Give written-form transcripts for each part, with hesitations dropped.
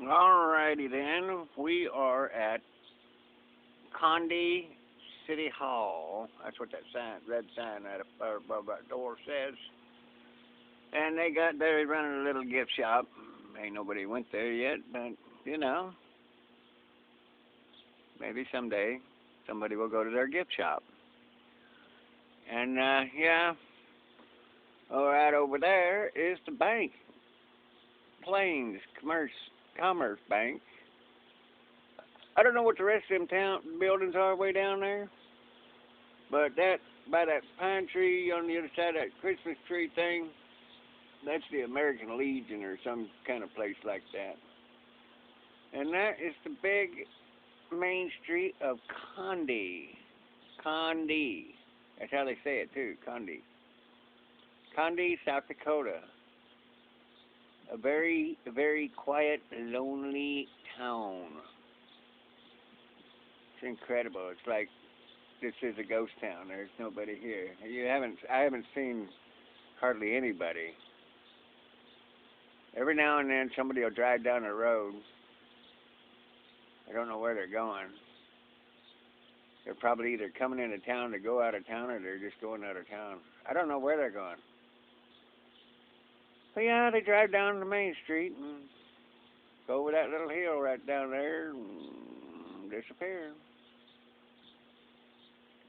Alrighty then, we are at Condi City Hall. That's what that sign, red sign right up above that door says. And they're running a little gift shop. Ain't nobody went there yet, but you know, maybe someday somebody will go to their gift shop. And yeah, all right over there is the bank, Plains Commerce Bank. I don't know what the rest of them town buildings are way down there, but that by that pine tree on the other side of that Christmas tree thing, that's the American Legion or some kind of place like that. And that is the big main street of Condi. Condi. That's how they say it too, Condi. Condi, South Dakota. A very quiet, lonely town. It's incredible. It's like this is a ghost town. There's nobody here. I haven't seen hardly anybody. Every now and then somebody will drive down the road. I don't know where they're going. They're probably either coming into town to go out of town or they're just going out of town. I don't know where they're going. But yeah, they drive down the main street and go over that little hill right down there and disappear.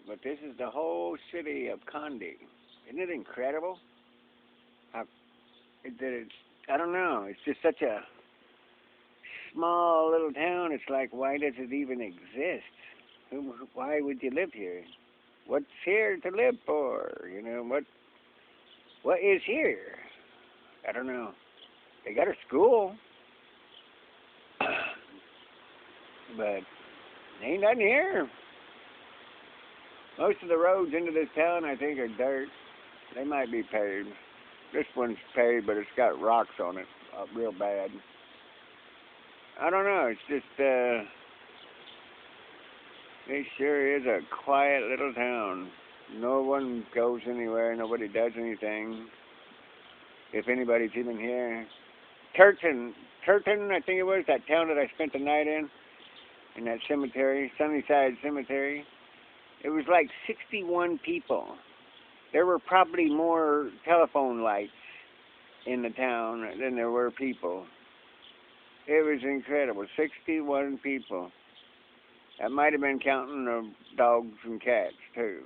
But this is the whole city of Condi. Isn't it incredible? How it's I don't know. It's just such a small little town. It's like, why does it even exist? Why would you live here? What's here to live for? You know what is here? I don't know. They got a school, but ain't nothing here. Most of the roads into this town, I think, are dirt. They might be paved. This one's paved, but it's got rocks on it, real bad. I don't know. It's just, it sure is a quiet little town. No one goes anywhere. Nobody does anything. If anybody's even here. Turton, I think it was, that town that I spent the night in that cemetery, Sunnyside Cemetery. It was like 61 people. There were probably more telephone lights in the town than there were people. It was incredible. 61 people. That might have been counting the dogs and cats, too.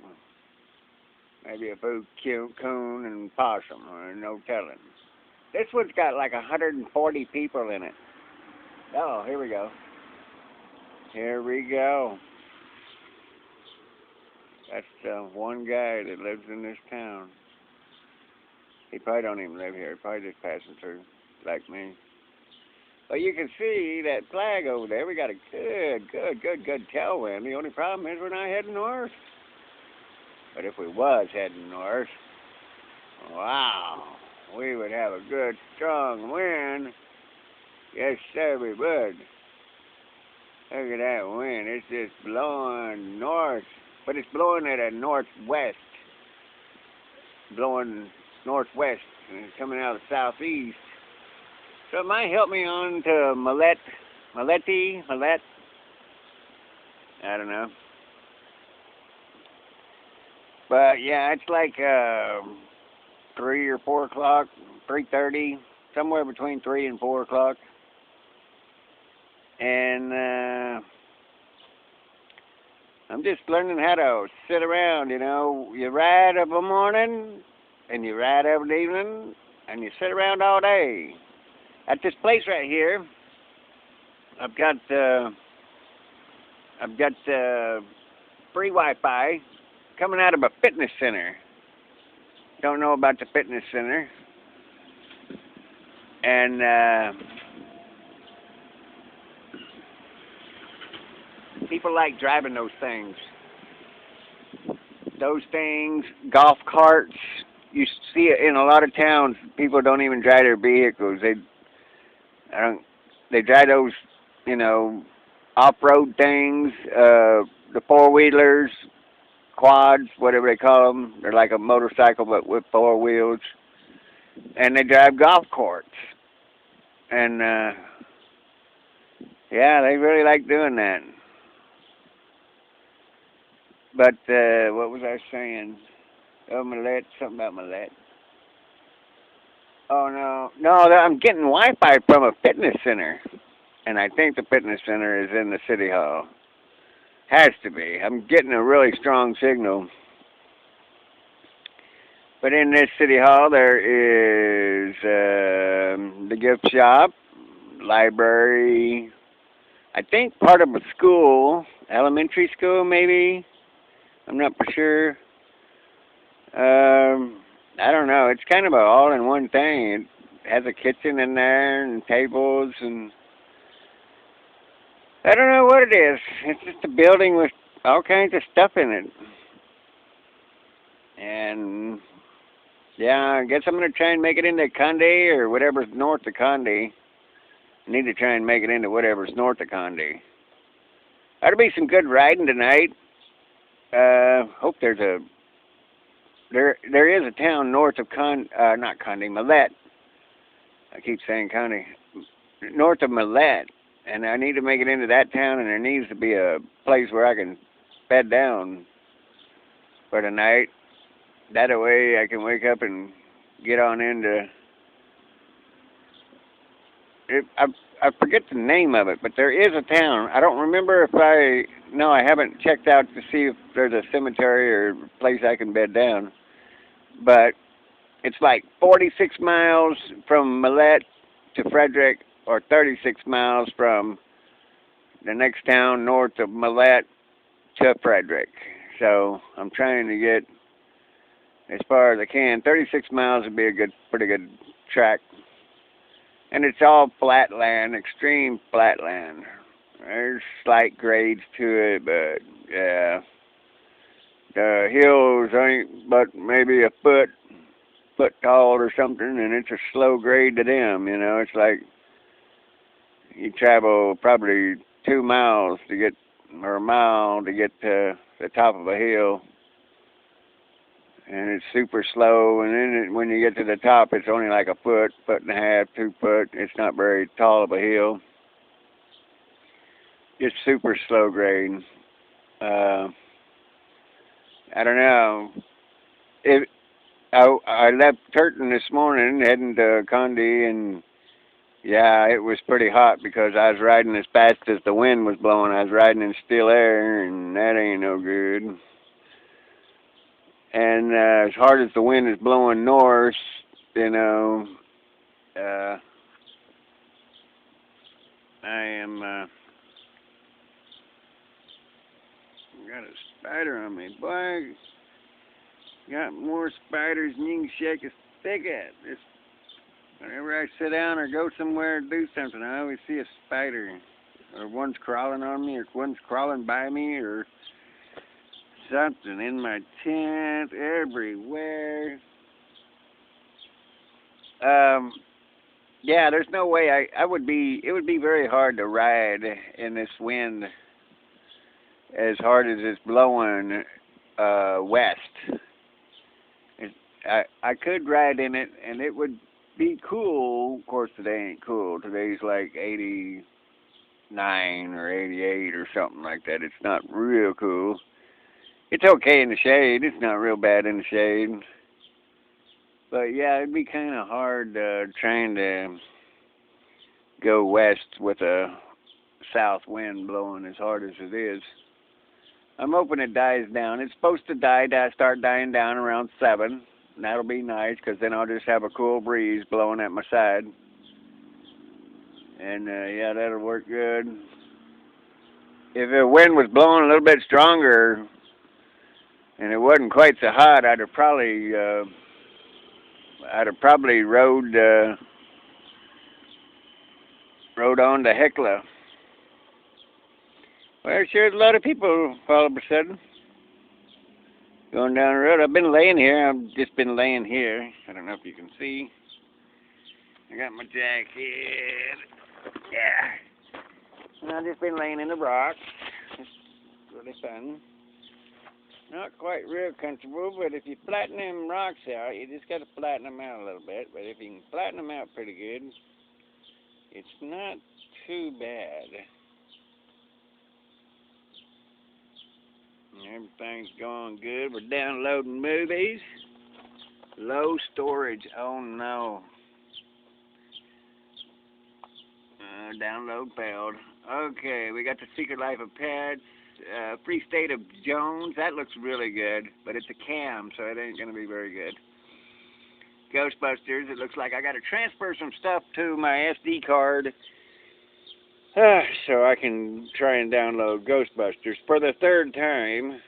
Maybe a few coon and possum, or no telling. This one's got like 140 people in it. Oh, here we go. Here we go. That's the one guy that lives in this town. He probably don't even live here. He probably just passing through, like me. But you can see that flag over there. We got a good tailwind. The only problem is we're not heading north. But if we was heading north, wow, we would have a good, strong wind. Yes, sir, we would. Look at that wind. It's just blowing north. But it's blowing at a northwest. Blowing northwest. And it's coming out of the southeast. So it might help me on to Millet. I don't know. But yeah, it's like 3 or 4 o'clock, 3:30, somewhere between 3 and 4 o'clock. And I'm just learning how to sit around, you know. You ride of a morning, and you ride of an evening, and you sit around all day. At this place right here, I've got free Wi-Fi coming out of a fitness center. Don't know about the fitness center. And people like driving those things. Those things, golf carts. You see it in a lot of towns. People don't even drive their vehicles. They drive those, you know, off-road things. The four-wheelers, quads, whatever they call them. They're like a motorcycle but with 4 wheels. And they drive golf carts. And, Yeah, they really like doing that. But what was I saying? Oh, Millet, something about Millet. Oh no, no, I'm getting Wi-Fi from a fitness center, and I think the fitness center is in the city hall. Has to be. I'm getting a really strong signal. But in this city hall, there is the gift shop, library. I think part of a school, elementary school maybe. I'm not for sure. I don't know. It's kind of a all-in-one thing. It has a kitchen in there and tables and I don't know what it is. It's just a building with all kinds of stuff in it. And yeah, I guess I'm gonna try and make it into Conde or whatever's north of Conde. I need to try and make it into whatever's north of Conde. That'll be some good riding tonight. Hope there is a town north of not Conde, Millet. I keep saying Conde. North of Millet, and I need to make it into that town, and there needs to be a place where I can bed down for the night. That way I can wake up and get on into I forget the name of it, but there is a town. I don't remember if no, I haven't checked out to see if there's a cemetery or place I can bed down. But it's like 46 miles from Millet to Frederick, or 36 miles from the next town north of Millet to Frederick. So I'm trying to get as far as I can. 36 miles would be a pretty good track. And it's all flat land, extreme flat land. There's slight grades to it, but yeah. The hills ain't but maybe a foot tall or something, and it's a slow grade to them, you know. It's like you travel probably 2 miles to get, or a mile to get to the top of a hill. And it's super slow, and then when you get to the top, it's only like a foot and a half, 2 foot. It's not very tall of a hill. Just super slow grade. I don't know. I left Turton this morning, heading to Conde, and yeah, it was pretty hot because I was riding as fast as the wind was blowing. I was riding in still air, and that ain't no good. And as hard as the wind is blowing north, you know, I am got a spider on me, boy. Got more spiders than you can shake a stick at. Whenever I sit down or go somewhere and do something, I always see a spider, or one's crawling on me, or one's crawling by me, or something in my tent, everywhere. Yeah, there's no way it would be very hard to ride in this wind as hard as it's blowing west. I could ride in it and it would be cool. Of course today ain't cool. Today's like 89 or 88 or something like that. It's not real cool. It's okay in the shade. It's not real bad in the shade. But yeah, it'd be kind of hard trying to go west with a south wind blowing as hard as it is. I'm hoping it dies down. It's supposed to start dying down around 7. And that'll be nice because then I'll just have a cool breeze blowing at my side. And yeah, that'll work good. If the wind was blowing a little bit stronger and it wasn't quite so hot, I'd have probably rode on to Hecla. Well, sure, a lot of people all of a sudden going down the road. I've been laying here. I've just been laying here. I don't know if you can see. I got my jacket. Yeah. And I've just been laying in the rocks. It's really fun. Not quite real comfortable, but if you flatten them rocks out, you just got to flatten them out a little bit. But if you can flatten them out pretty good, it's not too bad. Everything's going good. We're downloading movies. Low storage. Oh no. Download failed. Okay, we got The Secret Life of Pets. Free State of Jones. That looks really good, but it's a cam, so it ain't gonna be very good. Ghostbusters. It looks like I gotta transfer some stuff to my SD card. So I can try and download Ghostbusters for the third time.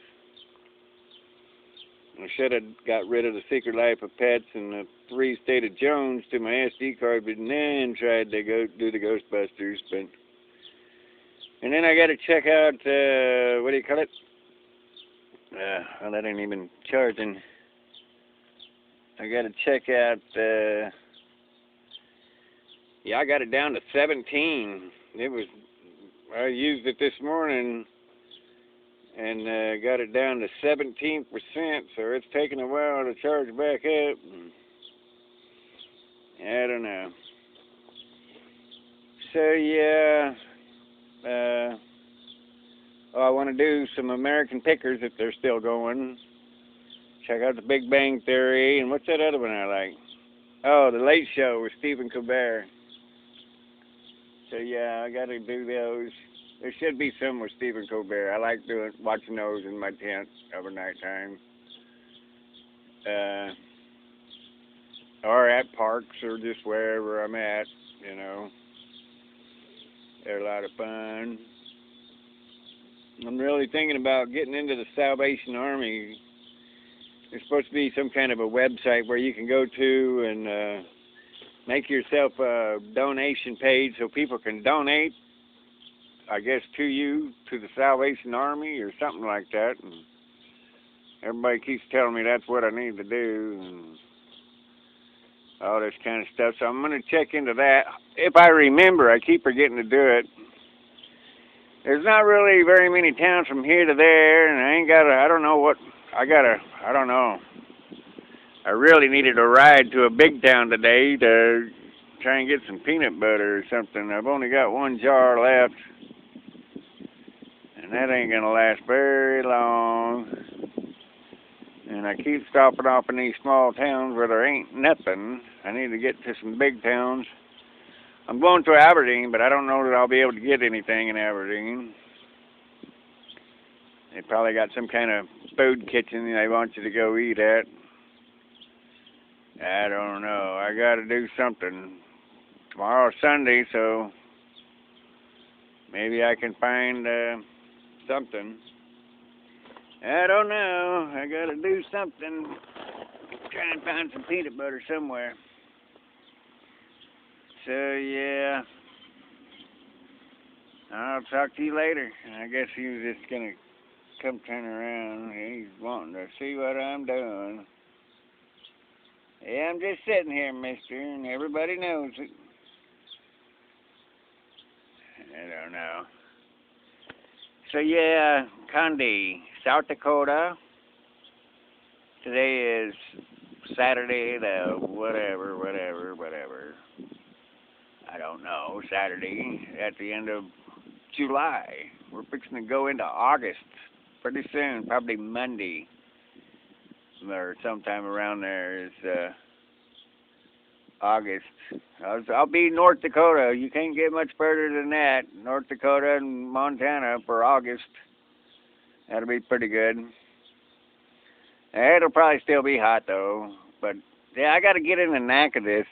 I should have got rid of The Secret Life of Pets and the Free State of Jones to my SD card, but then tried to go do the Ghostbusters. And then I got to check out what do you call it? Well, that ain't even charging. I got to check out. Yeah, I got it down to 17. I used it this morning and got it down to 17%, so it's taking a while to charge back up. I don't know. So yeah, I want to do some American Pickers if they're still going. Check out The Big Bang Theory, and what's that other one I like? Oh, The Late Show with Stephen Colbert. So yeah, I got to do those. There should be some with Stephen Colbert. I like watching those in my tent overnight time. Or at parks or just wherever I'm at, you know. They're a lot of fun. I'm really thinking about getting into the Salvation Army. There's supposed to be some kind of a website where you can go to and make yourself a donation page so people can donate, I guess, to you, to the Salvation Army or something like that. And everybody keeps telling me that's what I need to do and all this kind of stuff. So I'm going to check into that. If I remember, I keep forgetting to do it. There's not really very many towns from here to there, and I don't know. I really needed a ride to a big town today to try and get some peanut butter or something. I've only got one jar left, and that ain't going to last very long. And I keep stopping off in these small towns where there ain't nothing. I need to get to some big towns. I'm going to Aberdeen, but I don't know that I'll be able to get anything in Aberdeen. They probably got some kind of food kitchen they want you to go eat at. I don't know. I got to do something. Tomorrow's Sunday, so maybe I can find something. I don't know. I got to do something. Try and find some peanut butter somewhere. So, yeah. I'll talk to you later. I guess he was just going to come turn around. He's wanting to see what I'm doing. Yeah, I'm just sitting here, mister, and everybody knows it. I don't know. So, yeah, Condi, South Dakota. Today is Saturday, the whatever. I don't know, Saturday at the end of July. We're fixing to go into August pretty soon, probably Monday or sometime around there is August. I'll be North Dakota. You can't get much further than that. North Dakota and Montana for August. That'll be pretty good. It'll probably still be hot though, but yeah, I got to get in the knack of this.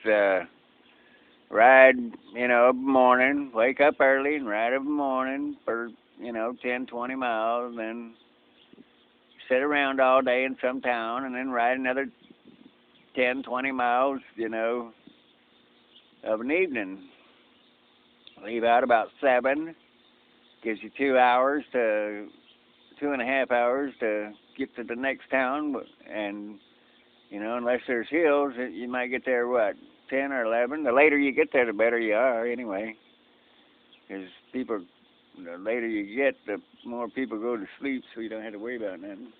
Ride, of the morning, wake up early and ride of the morning for, 10, 20 miles, and then sit around all day in some town, and then ride another 10, 20 miles, of an evening. Leave out about 7, gives you 2.5 hours to get to the next town, and, unless there's hills, you might get there, 10 or 11. The later you get there, the better you are, anyway. Because the later you get, the more people go to sleep, so you don't have to worry about nothing.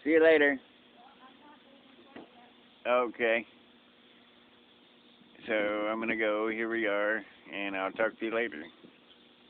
See you later. Okay. So I'm going to go. Here we are. And I'll talk to you later.